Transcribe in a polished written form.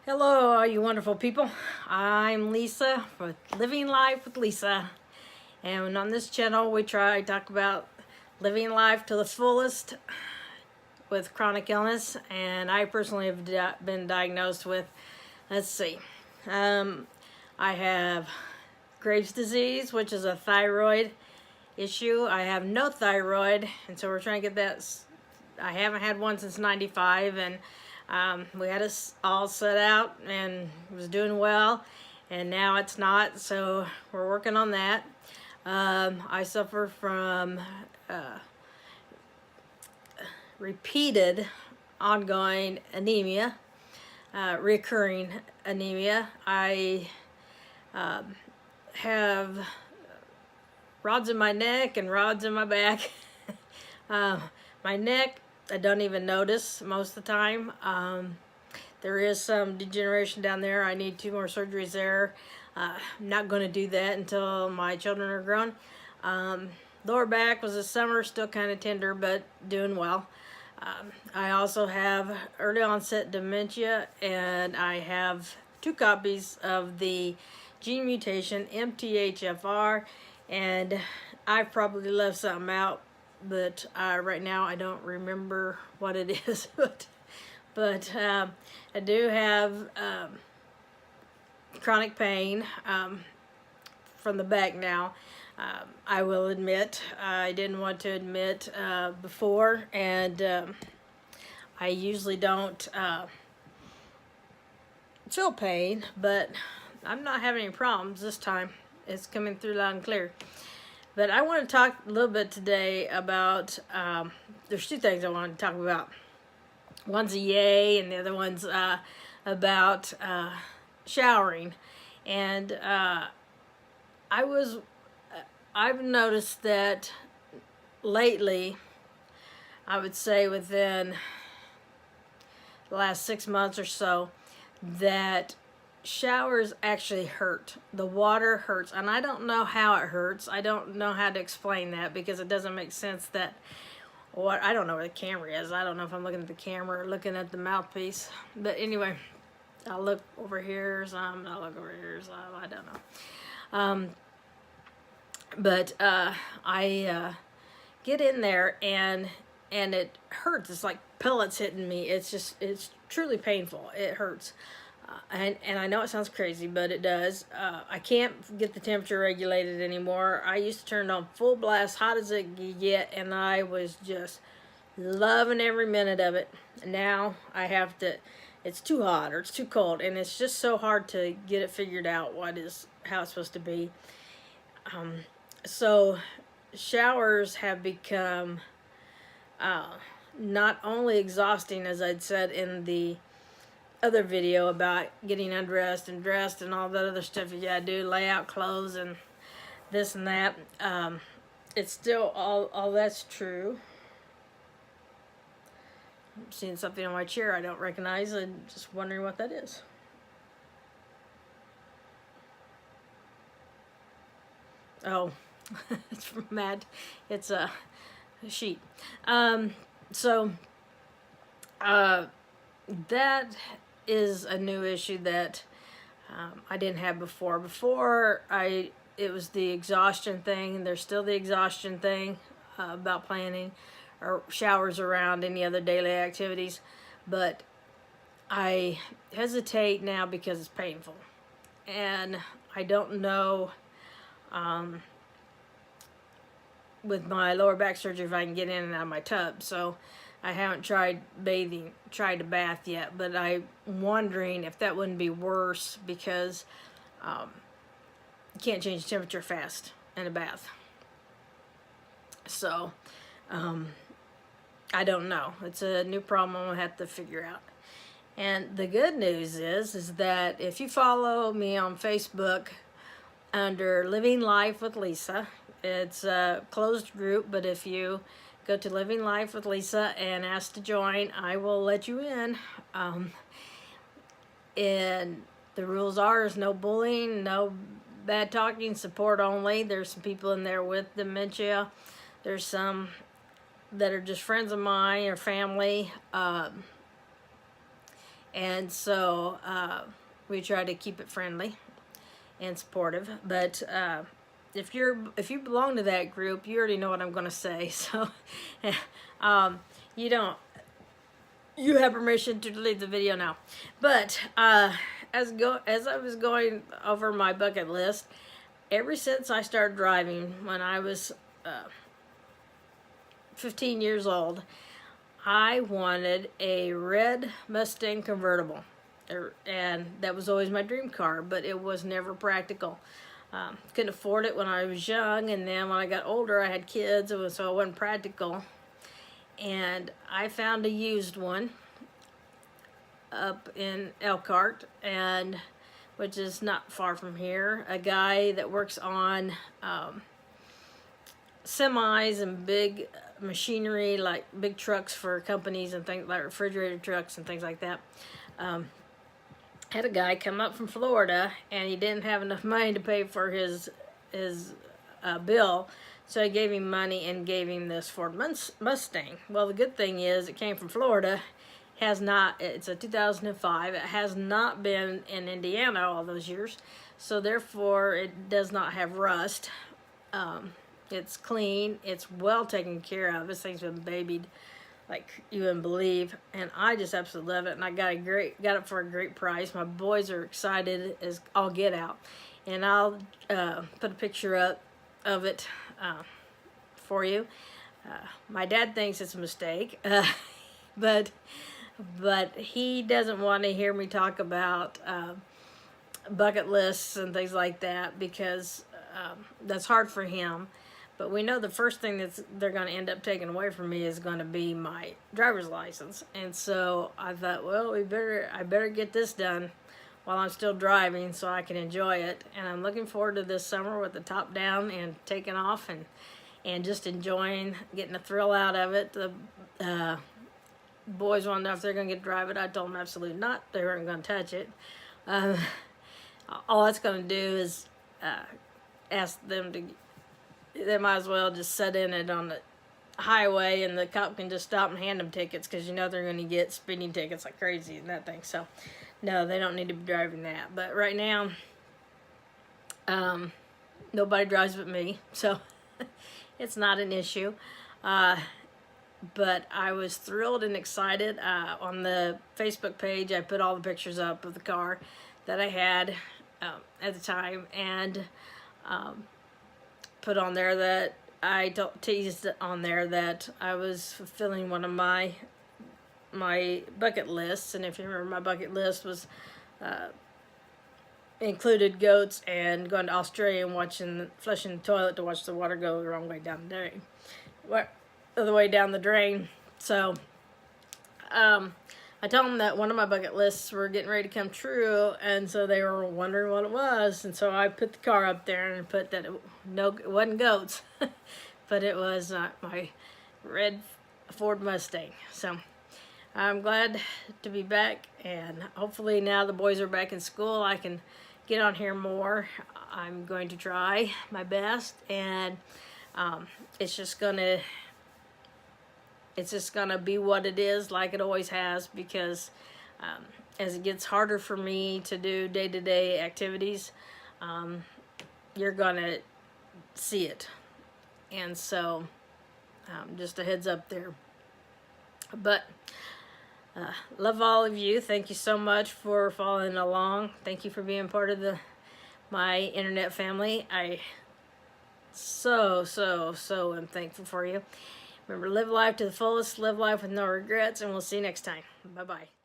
Hello, all you wonderful people. I'm Lisa with Living Life with Lisa. And on this channel, we try to talk about living life to the fullest with chronic illness. And I personally have been diagnosed with, let's see, I have Graves' disease, which is a thyroid issue. I have no thyroid, and so we're trying to get that. I haven't had one since '95, and we had us all set out and it was doing well, and now it's not, so we're working on that. I suffer from repeated ongoing anemia, recurring anemia. I have rods in my neck and rods in my back. My neck, I don't even notice most of the time. There is some degeneration down there. I need 2 more surgeries there. I'm not going to do that until my children are grown. Lower back was this summer, still kind of tender, but doing well. I also have early onset dementia, and I have 2 copies of the gene mutation MTHFR, and I probably left something out, but right now I don't remember what it is. but I do have chronic pain from the back now. I will admit, I didn't want to admit before, and I usually don't feel pain, but I'm not having any problems this time. It's coming through loud and clear. But I want to talk a little bit today about, there's 2 things I want to talk about. One's a yay, and the other one's about showering. And I've noticed that lately, I would say within the last 6 months or so, that showers actually hurt. The water hurts, and I don't know how it hurts. I don't know how to explain that, because it doesn't make sense that I don't know where the camera is. I don't know if I'm looking at the camera or looking at the mouthpiece. But anyway, I'll look over here some, I'll look over here some, I don't know. But I get in there and it hurts. It's like pellets hitting me. It's truly painful. It hurts. And I know it sounds crazy, but it does. I can't get the temperature regulated anymore. I used to turn it on full blast, hot as it could get, and I was just loving every minute of it. Now I have to, it's too hot or it's too cold, and it's just so hard to get it figured out how it's supposed to be. So showers have become not only exhausting, as I'd said in the other video about getting undressed and dressed and all that other stuff you gotta do, lay out clothes and this and that. It's still all that's true. I'm seeing something on my chair I don't recognize, and just wondering what that is. Oh, it's from Matt. It's a sheet. That is a new issue that I didn't have before. Before, it was the exhaustion thing. There's still the exhaustion thing about planning or showers around any other daily activities. But I hesitate now because it's painful. And I don't know, with my lower back surgery, if I can get in and out of my tub. So I haven't tried a bath yet, but I'm wondering if that wouldn't be worse, because you can't change temperature fast in a bath. So I don't know. It's a new problem I'm gonna have to figure out. And the good news is that if you follow me on Facebook under Living Life with Lisa, it's a closed group, but if you go to Living Life with Lisa and ask to join, I will let you in. And the rules is no bullying, no bad talking, support only. There's some people in there with dementia. There's some that are just friends of mine or family. And so we try to keep it friendly and supportive. But if you belong to that group, you already know what I'm going to say. So you don't. You have permission to delete the video now. But as I was going over my bucket list, ever since I started driving when I was 15 years old, I wanted a red Mustang convertible. And that was always my dream car, but it was never practical. Couldn't afford it when I was young, and then when I got older I had kids, so it wasn't practical. And I found a used one up in Elkhart, and which is not far from here. A guy that works on semis and big machinery, like big trucks for companies and things like refrigerator trucks and things like that. Had a guy come up from Florida, and he didn't have enough money to pay for his bill, so I gave him money and gave him this Ford Mustang. Well, the good thing is it came from Florida. It's a 2005. It has not been in Indiana all those years, so therefore it does not have rust. It's clean. It's well taken care of. This thing's been babied like you wouldn't believe, and I just absolutely love it. And I got it for a great price. My boys are excited as all get out, and I'll put a picture up of it for you. My dad thinks it's a mistake, but he doesn't want to hear me talk about bucket lists and things like that, because that's hard for him. But we know the first thing they're going to end up taking away from me is going to be my driver's license. And so I thought, well, I better get this done while I'm still driving so I can enjoy it. And I'm looking forward to this summer with the top down and taking off and just enjoying, getting a thrill out of it. The boys want to know if they're going to get to drive it. I told them absolutely not. They weren't going to touch it. All that's going to do is ask them to... They might as well just set in it on the highway, and the cop can just stop and hand them tickets, because you know they're going to get speeding tickets like crazy and that thing. So no, they don't need to be driving that. But right now nobody drives but me, so it's not an issue. But I was thrilled and excited. On the Facebook page I put all the pictures up of the car that I had at the time, and put on there that I teased on there that I was fulfilling one of my bucket lists. And if you remember, my bucket list was included goats and going to Australia and flushing the toilet to watch the water go the wrong way down the drain, the way down the drain. So I told them that one of my bucket lists were getting ready to come true, and so they were wondering what it was. And so I put the car up there and put that it wasn't goats, but it was my red Ford Mustang. So I'm glad to be back, and hopefully now the boys are back in school, I can get on here more. I'm going to try my best, and it's just gonna be what it is, like it always has, because as it gets harder for me to do day-to-day activities, you're gonna see it. And so just a heads up there. But love all of you. Thank you so much for following along. Thank you for being part of my internet family. I so am thankful for you. Remember, live life to the fullest, live life with no regrets, and we'll see you next time. Bye-bye.